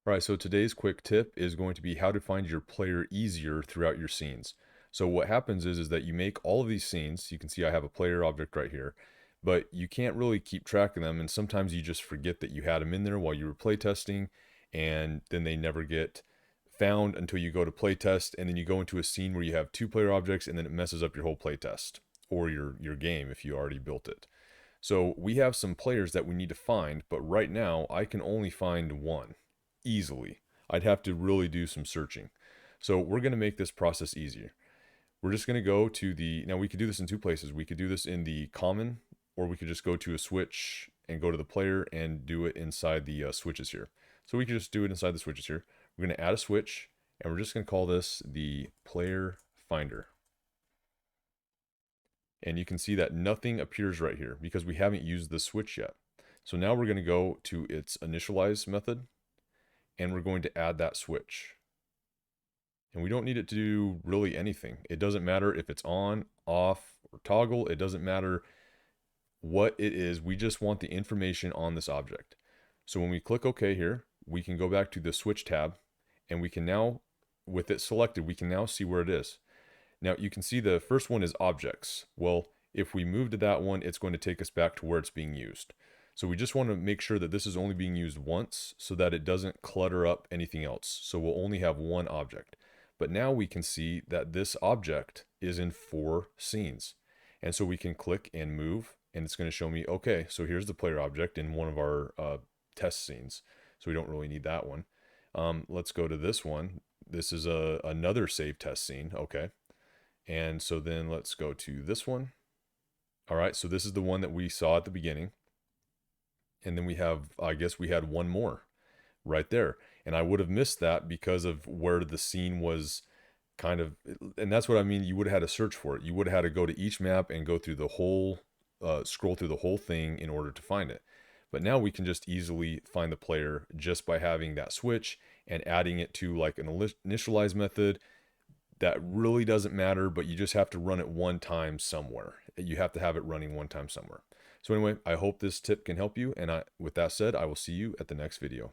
All right, so today's quick tip is going to be how to find your player easier throughout your scenes. So what happens is that you make all of these scenes. You can see I have a player object right here, but you can't really keep track of them. And sometimes you just forget that you had them in there while you were playtesting, and then they never get found until you go to playtest, and then you go into a scene where you have two player objects, and then it messes up your whole playtest or your game if you already built it. So we have some players that we need to find, but right now I can only find one easily. I'd have to really do some searching. So we're going to make this process easier. We're just going to go to now we could do this in two places. We could do this in the common, or we could just go to a switch and go to the player and do it inside the switches here. So we could just do it inside the switches here. We're going to add a switch, and we're just going to call this the player finder. And you can see that nothing appears right here because we haven't used the switch yet. So now we're going to go to its initialize method, and we're going to add that switch. And we don't need it to do really anything. It doesn't matter if it's on, off, or toggle. It doesn't matter what it is. We just want the information on this object. So when we click OK here, we can go back to the switch tab, and we can now, with it selected, we can now see where it is. Now you can see the first one is objects. Well, if we move to that one, it's going to take us back to where it's being used. So we just want to make sure that this is only being used once so that it doesn't clutter up anything else. So we'll only have one object. But now we can see that this object is in 4 scenes. And so we can click and move, and it's going to show me, okay, so here's the player object in one of our test scenes. So we don't really need that one. Let's go to this one. This is another save test scene. Okay. And so then let's go to this one. All right, so this is the one that we saw at the beginning. And then we have, I guess we had one more right there. And I would have missed that because of where the scene was kind of, and that's what I mean, you would have had to search for it. You would have had to go to each map and go through the whole, scroll through the whole thing in order to find it. But now we can just easily find the player just by having that switch and adding it to like an initialize method. That really doesn't matter, but you just have to run it one time somewhere. You have to have it running one time somewhere. So anyway, I hope this tip can help you. And with that said, I will see you at the next video.